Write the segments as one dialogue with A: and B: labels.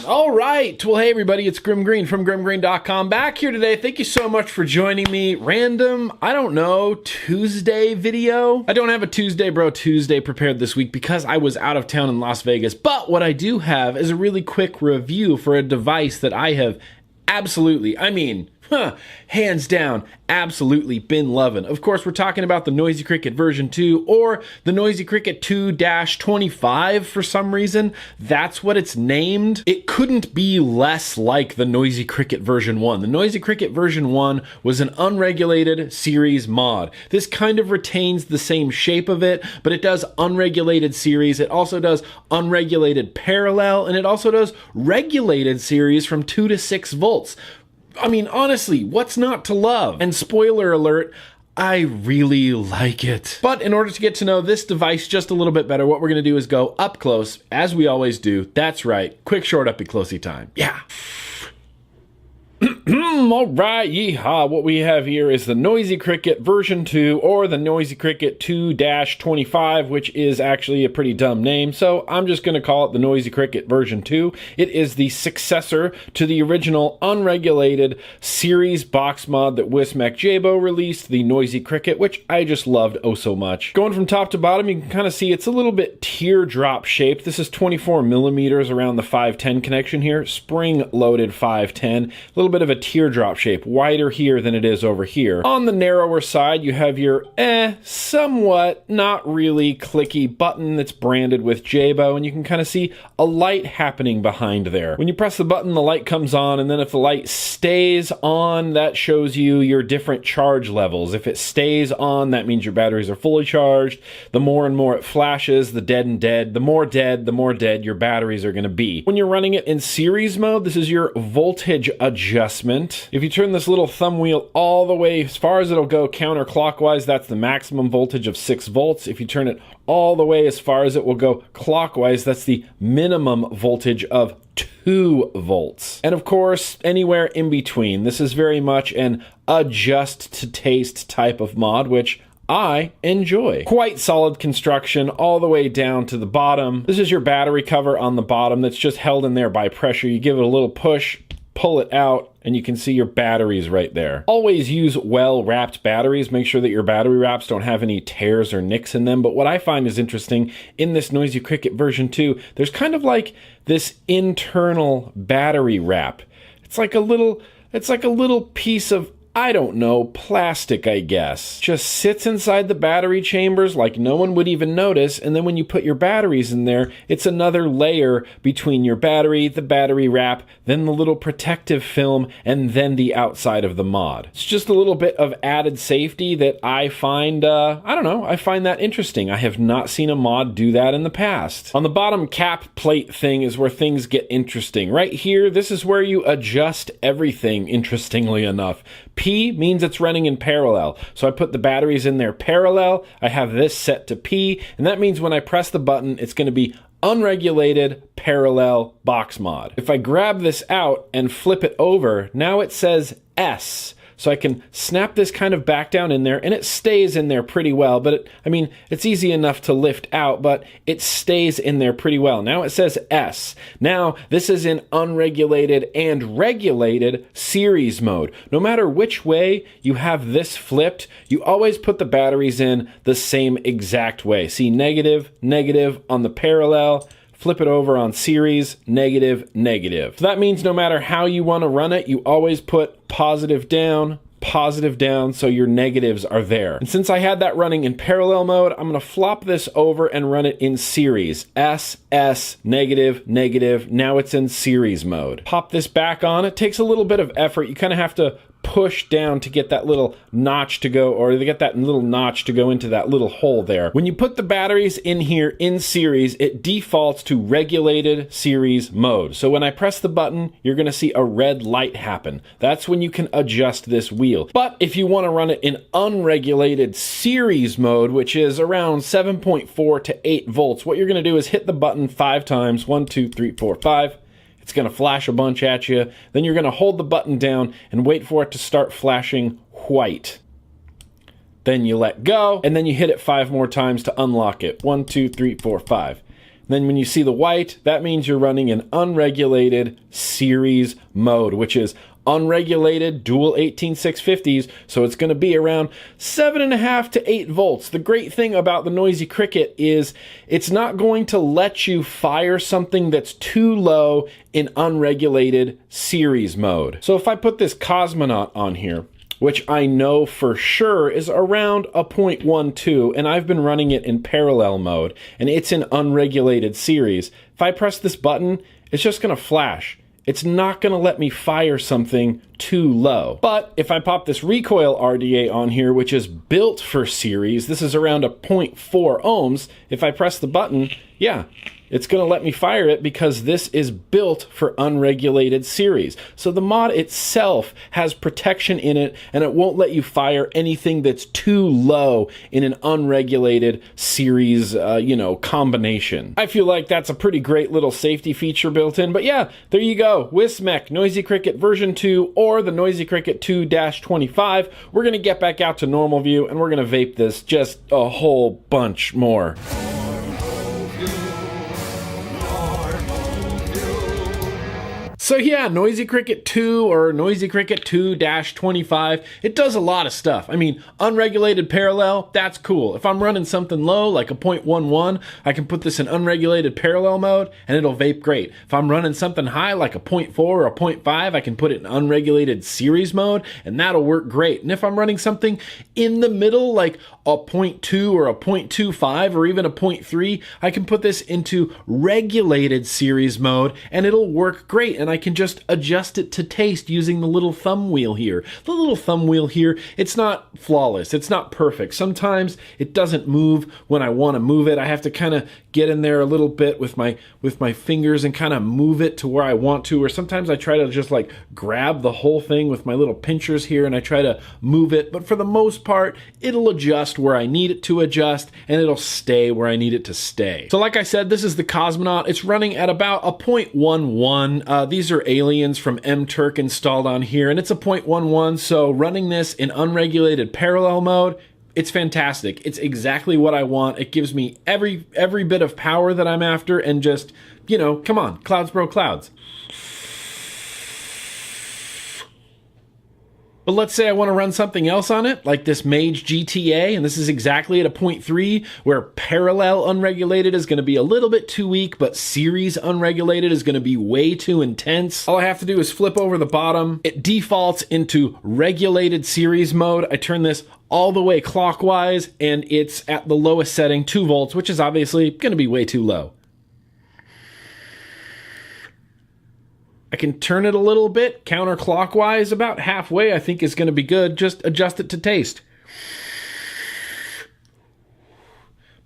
A: All right. Well, hey, everybody, it's Grim Green from grimgreen.com. Back here today. Thank you so much for joining me. Random, I don't know, Tuesday video. I don't have a Tuesday Bro Tuesday prepared this week because I was out of town in Las Vegas. But what I do have is a really quick review for a device that I have absolutely, hands down, absolutely been loving. Of course, we're talking about the Noisy Cricket version 2 or the Noisy Cricket II-25 for some reason. That's what it's named. It couldn't be less like the Noisy Cricket version 1. The Noisy Cricket version 1 was an unregulated series mod. This kind of retains the same shape of it, but it does unregulated series. It also does unregulated parallel, and it also does regulated series from 2 to 6 volts. I mean, honestly, what's not to love? And spoiler alert, I really like it. But in order to get to know this device just a little bit better, what we're gonna do is go up close, as we always do. That's right, quick short uppy closey time. Yeah. All right, yeehaw. What we have here is the Noisy Cricket version 2 or the Noisy Cricket II-25, which is actually a pretty dumb name. So I'm just going to call it the Noisy Cricket version 2. It is the successor to the original unregulated series box mod that Wismec Jabo released, the Noisy Cricket, which I just loved oh so much. Going from top to bottom, you can kind of see it's a little bit teardrop shaped. This is 24 millimeters around the 510 connection here, spring loaded 510. A little bit of a teardrop shape, wider here than it is over here. On the narrower side, you have your somewhat not really clicky button that's branded with Jabo, and you can kind of see a light happening behind there. When you press the button, the light comes on, and then if the light stays on, that shows you your different charge levels. If it stays on, that means your batteries are fully charged. The more and more it flashes, the dead and dead. The more dead your batteries are going to be. When you're running it in series mode, this is your voltage adjustment. If you turn this little thumb wheel all the way as far as it'll go counterclockwise, that's the maximum voltage of 6 volts. If you turn it all the way as far as it will go clockwise, that's the minimum voltage of 2 volts. And of course, anywhere in between. This is very much an adjust to taste type of mod, which I enjoy. Quite solid construction all the way down to the bottom. This is your battery cover on the bottom that's just held in there by pressure. You give it a little push, pull it out, and you can see your batteries right there. Always use well-wrapped batteries. Make sure that your battery wraps don't have any tears or nicks in them. But what I find is interesting in this Noisy Cricket version 2, there's kind of like this internal battery wrap. It's like a little piece of, I don't know, plastic, I guess. Just sits inside the battery chambers like no one would even notice, and then when you put your batteries in there, it's another layer between your battery, the battery wrap, then the little protective film, and then the outside of the mod. It's just a little bit of added safety that I find, I find that interesting. I have not seen a mod do that in the past. On the bottom cap plate thing is where things get interesting. Right here, this is where you adjust everything, interestingly enough. P means it's running in parallel. So I put the batteries in there parallel. I have this set to P, and that means when I press the button, it's going to be unregulated parallel box mod. If I grab this out and flip it over, now it says S. So I can snap this kind of back down in there, and it stays in there pretty well, but it's easy enough to lift out, but it stays in there pretty well. Now it says S. Now this is in unregulated and regulated series mode. No matter which way you have this flipped, you always put the batteries in the same exact way. See, negative, negative on the parallel, flip it over on series, negative, negative. So that means no matter how you want to run it, you always put positive down, so your negatives are there. And since I had that running in parallel mode, I'm going to flop this over and run it in series. S, S, negative, negative. Now it's in series mode. Pop this back on. It takes a little bit of effort. You kind of have to push down to get that little notch to go, or to get that little notch to go into that little hole there. When you put the batteries in here in series, it defaults to regulated series mode. So when I press the button, you're going to see a red light happen. That's when you can adjust this wheel. But if you want to run it in unregulated series mode, which is around 7.4 to 8 volts, what you're going to do is hit the button 5 times, 1, 2, 3, 4, 5. It's going to flash a bunch at you. Then you're going to hold the button down and wait for it to start flashing white. Then you let go, and then you hit it 5 more times to unlock it. 1, 2, 3, 4, 5. Then when you see the white, that means you're running an unregulated series mode, which is unregulated dual 18650s, so it's going to be around 7.5 to 8 volts. The great thing about the Noisy Cricket is it's not going to let you fire something that's too low in unregulated series mode. So if I put this Cosmonaut on here, which I know for sure is around a 0.12, and I've been running it in parallel mode, and it's in unregulated series. If I press this button, it's just going to flash. It's not going to let me fire something too low. But if I pop this recoil RDA on here, which is built for series, this is around a 0.4 ohms. If I press the button, yeah, it's going to let me fire it because this is built for unregulated series. So the mod itself has protection in it, and it won't let you fire anything that's too low in an unregulated series, combination. I feel like that's a pretty great little safety feature built in. But yeah, there you go. Wismec Noisy Cricket version 2 or the Noisy Cricket II-25. We're going to get back out to normal view, and we're going to vape this just a whole bunch more. So yeah, Noisy Cricket 2 or Noisy Cricket II-25, it does a lot of stuff. I mean, unregulated parallel, that's cool. If I'm running something low, like a 0.11, I can put this in unregulated parallel mode and it'll vape great. If I'm running something high, like a 0.4 or a 0.5, I can put it in unregulated series mode and that'll work great. And if I'm running something in the middle, like a 0.2 or a 0.25 or even a 0.3, I can put this into regulated series mode and it'll work great. And I can just adjust it to taste using the little thumb wheel here. The little thumb wheel here, it's not flawless. It's not perfect. Sometimes it doesn't move when I want to move it. I have to kind of get in there a little bit with my fingers and kind of move it to where I want to. Or sometimes I try to just like grab the whole thing with my little pinchers here and I try to move it. But for the most part, it'll adjust where I need it to adjust and it'll stay where I need it to stay. So like I said, this is the Cosmonaut. It's running at about a 0.11. These are aliens from MTurk installed on here, and it's a 0.11, so running this in unregulated parallel mode, it's fantastic. It's exactly what I want. It gives me every bit of power that I'm after, and just, come on, clouds bro clouds. But let's say I want to run something else on it, like this Mage GTA, and this is exactly at a 0.3, where parallel unregulated is going to be a little bit too weak, but series unregulated is going to be way too intense. All I have to do is flip over the bottom. It defaults into regulated series mode. I turn this all the way clockwise, and it's at the lowest setting, 2 volts, which is obviously going to be way too low. I can turn it a little bit counterclockwise, about halfway I think is going to be good. Just adjust it to taste.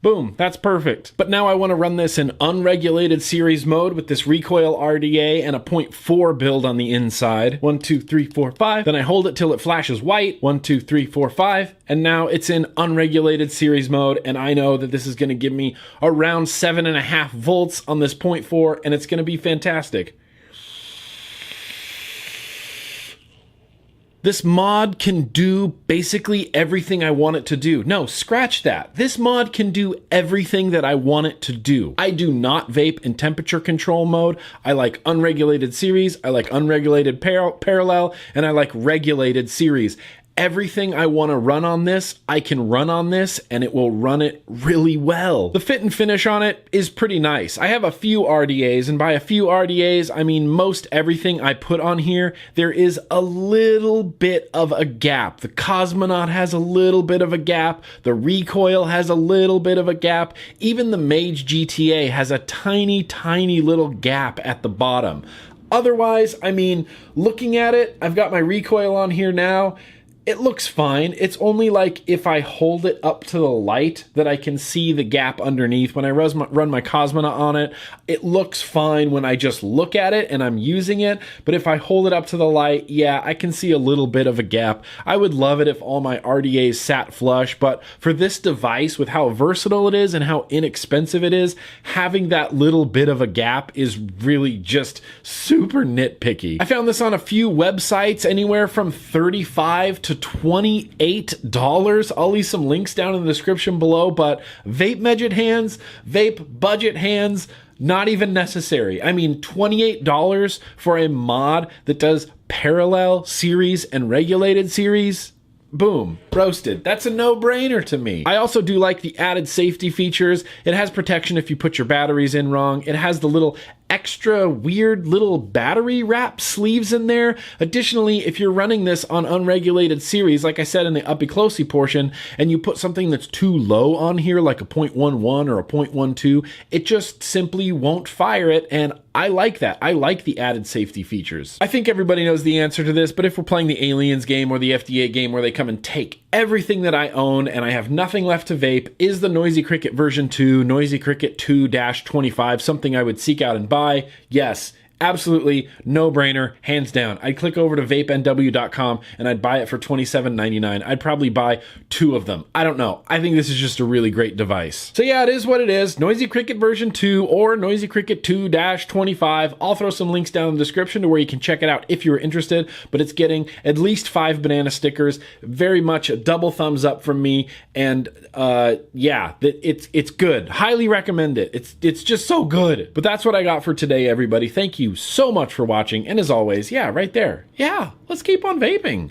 A: Boom, that's perfect. But now I want to run this in unregulated series mode with this recoil RDA and a 0.4 build on the inside. 1, 2, 3, 4, 5. Then I hold it till it flashes white. 1, 2, 3, 4, 5. And now it's in unregulated series mode. And I know that this is going to give me around 7.5 volts on this 0.4, and it's going to be fantastic. This mod can do basically everything I want it to do. No, scratch that. This mod can do everything that I want it to do. I do not vape in temperature control mode. I like unregulated series, I like unregulated parallel, and I like regulated series. Everything I want to run on this, I can run on this, and it will run it really well. The fit and finish on it is pretty nice. I have a few RDAs, and by a few RDAs, I mean most everything I put on here, there is a little bit of a gap. The Cosmonaut has a little bit of a gap. The recoil has a little bit of a gap. Even the Mage GTA has a tiny, tiny little gap at the bottom. Otherwise, I mean, looking at it, I've got my recoil on here now. It looks fine. It's only like if I hold it up to the light that I can see the gap underneath. When I run my Cosmonaut on it, it looks fine when I just look at it and I'm using it. But if I hold it up to the light, yeah, I can see a little bit of a gap. I would love it if all my RDAs sat flush, but for this device, with how versatile it is and how inexpensive it is, having that little bit of a gap is really just super nitpicky. I found this on a few websites, anywhere from $35 to to $28. I'll leave some links down in the description below, but vape budget hands, not even necessary. I mean, $28 for a mod that does parallel series and regulated series? Boom, roasted. That's a no-brainer to me. I also do like the added safety features. It has protection if you put your batteries in wrong. It has the little extra weird little battery wrap sleeves in there. Additionally, if you're running this on unregulated series, like I said in the uppy closey portion, and you put something that's too low on here, like a 0.11 or a 0.12, it just simply won't fire it, and I like that. I like the added safety features. I think everybody knows the answer to this, but if we're playing the Aliens game or the FDA game where they come and take everything that I own and I have nothing left to vape, is the Noisy Cricket version 2, Noisy Cricket II-25, something I would seek out and buy? Yes, absolutely, no-brainer, hands down. I'd click over to vapenw.com and I'd buy it for $27.99. I'd probably buy 2 of them. I don't know. I think this is just a really great device. So yeah, it is what it is. Noisy Cricket version 2 or Noisy Cricket II-25. I'll throw some links down in the description to where you can check it out if you're interested, but it's getting at least 5 banana stickers. Very much a double thumbs up from me, and yeah, it's good. Highly recommend it. It's just so good. But that's what I got for today, everybody. Thank you so much for watching, and as always, yeah, right there. Yeah, let's keep on vaping.